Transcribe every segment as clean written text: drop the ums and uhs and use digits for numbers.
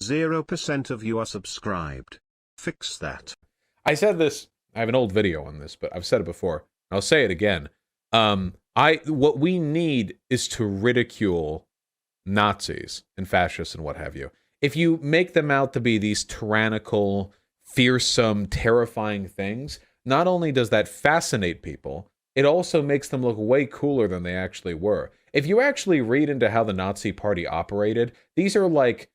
0% of you are subscribed. Fix that. I said this, I have an old video on this, but I've said it before. I'll say it again. What we need is to ridicule Nazis and fascists and what have you. If you make them out to be these tyrannical, fearsome, terrifying things, not only does that fascinate people, it also makes them look way cooler than they actually were. If you actually read into how the Nazi Party operated, these are like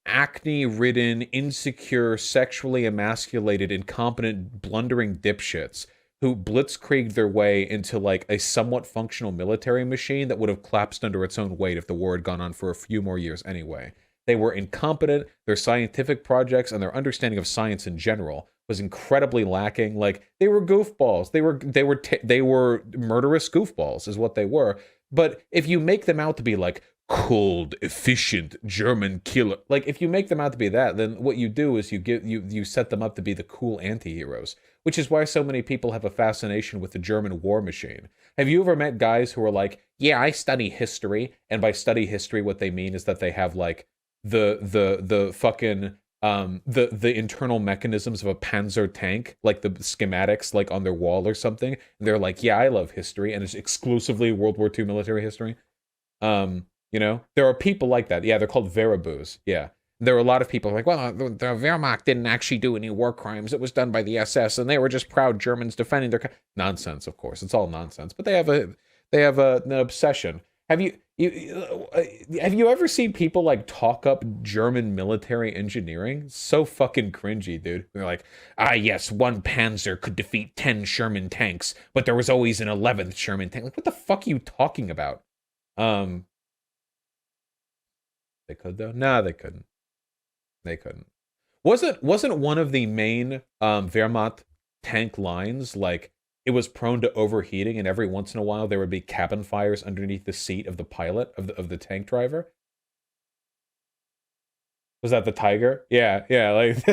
acne-ridden, insecure, sexually emasculated, incompetent, blundering dipshits who blitzkrieged their way into like a somewhat functional military machine that would have collapsed under its own weight if the war had gone on for a few more years anyway. They were incompetent, their scientific projects and their understanding of science in general was incredibly lacking. Like, they were goofballs. They were murderous goofballs is what they were. But if you make them out to be like cold, efficient German killer, like if you make them out to be that, then what you do is you set them up to be the cool anti-heroes, which is why so many people have a fascination with the German war machine. Have you ever met guys who are like, yeah, I study history, and by study history what they mean is that they have like the fucking the internal mechanisms of a Panzer tank, like the schematics like on their wall or something, and they're like, yeah, I love history, and it's exclusively World War II military history. You know, there are people like that. Yeah, they're called Verabus. Yeah. There are a lot of people like, well, the Wehrmacht didn't actually do any war crimes. It was done by the SS, and they were just proud Germans defending their nonsense. Of course, it's all nonsense. But they have an obsession. Have you ever seen people like talk up German military engineering? So fucking cringy, dude. They're like, yes, one Panzer could defeat 10 Sherman tanks, but there was always an 11th Sherman tank. Like, what the fuck are you talking about? They could though. No, they couldn't. They couldn't. Wasn't one of the main Wehrmacht tank lines like it was prone to overheating, and every once in a while there would be cabin fires underneath the seat of the pilot of the tank driver? Was that the Tiger? Yeah, like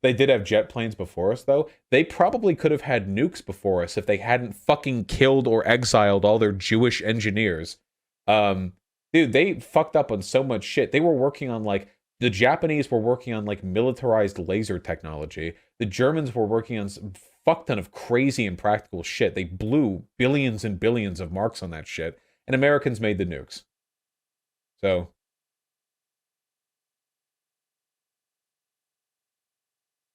they did have jet planes before us though. They probably could have had nukes before us if they hadn't fucking killed or exiled all their Jewish engineers. Dude, they fucked up on so much shit. They were working on like, the Japanese were working on like militarized laser technology. The Germans were working on some fuck ton of crazy impractical shit. They blew billions and billions of marks on that shit. And Americans made the nukes. So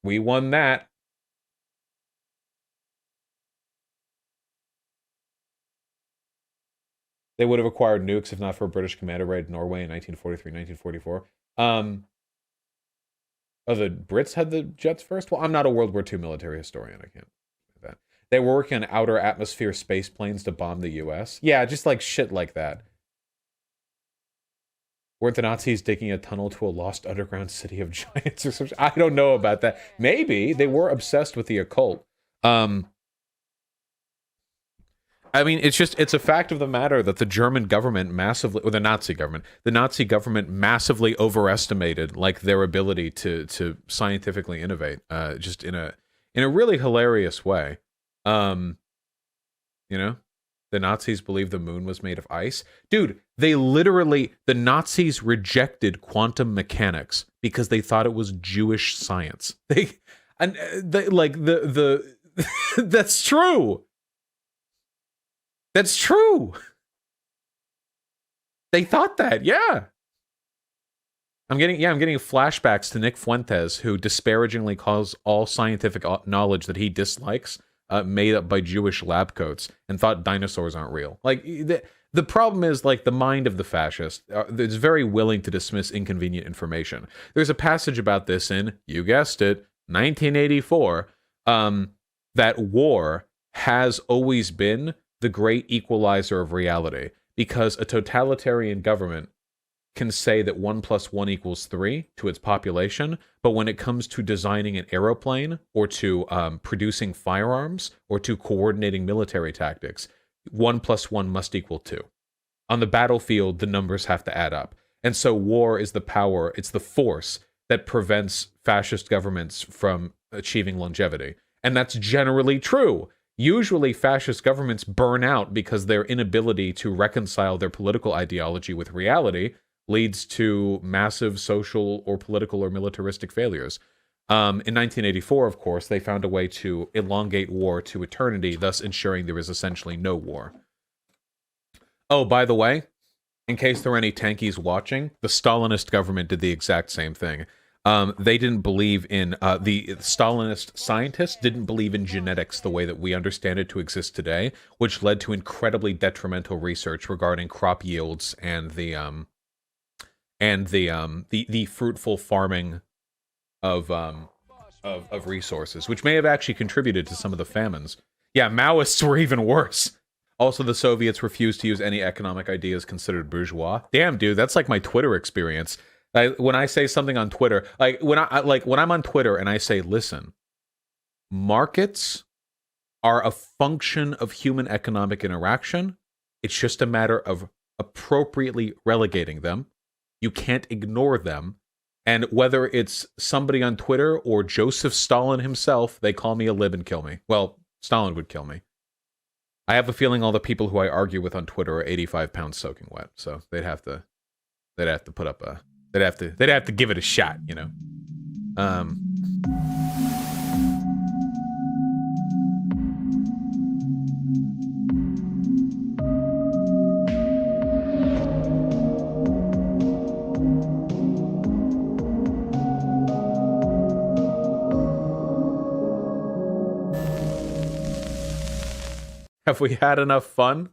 we won that. They would have acquired nukes if not for a British commander raid Norway in 1943, 1944. Oh, the Brits had the jets first? Well, I'm not a World War II military historian. I can't say that. They were working on outer atmosphere space planes to bomb the US. Yeah, just like shit like that. Weren't the Nazis digging a tunnel to a lost underground city of giants or something? I don't know about that. Maybe. They were obsessed with the occult. I mean, it's a fact of the matter that the German government massively, or the Nazi government massively overestimated like their ability to scientifically innovate, just in a really hilarious way. You know, the Nazis believed the moon was made of ice. Dude, the Nazis rejected quantum mechanics because they thought it was Jewish science. That's true. That's true. They thought that, yeah. I'm getting flashbacks to Nick Fuentes, who disparagingly calls all scientific knowledge that he dislikes made up by Jewish lab coats, and thought dinosaurs aren't real. Like, the problem is, like, the mind of the fascist is very willing to dismiss inconvenient information. There's a passage about this in, you guessed it, 1984, that war has always been the great equalizer of reality, because a totalitarian government can say that 1 + 1 = 3 to its population, but when it comes to designing an aeroplane, or to producing firearms, or to coordinating military tactics, 1 + 1 must equal 2. On the battlefield, the numbers have to add up. And so war is the power, it's the force that prevents fascist governments from achieving longevity. And that's generally true. Usually fascist governments burn out because their inability to reconcile their political ideology with reality leads to massive social or political or militaristic failures. In 1984, of course, they found a way to elongate war to eternity, thus ensuring there is essentially no war. Oh, by the way, in case there are any tankies watching, the Stalinist government did the exact same thing. They didn't believe in, the Stalinist scientists didn't believe in genetics the way that we understand it to exist today, which led to incredibly detrimental research regarding crop yields and the fruitful farming of resources, which may have actually contributed to some of the famines. Yeah, Maoists were even worse. Also, the Soviets refused to use any economic ideas considered bourgeois. Damn, dude, that's like my Twitter experience. When I say something on Twitter, when I'm on Twitter and I say, listen, markets are a function of human economic interaction. It's just a matter of appropriately relegating them. You can't ignore them. And whether it's somebody on Twitter or Joseph Stalin himself, they call me a lib and kill me. Well, Stalin would kill me. I have a feeling all the people who I argue with on Twitter are 85 pounds soaking wet, so they'd have to put up a, they'd have to give it a shot, you know. Have we had enough fun?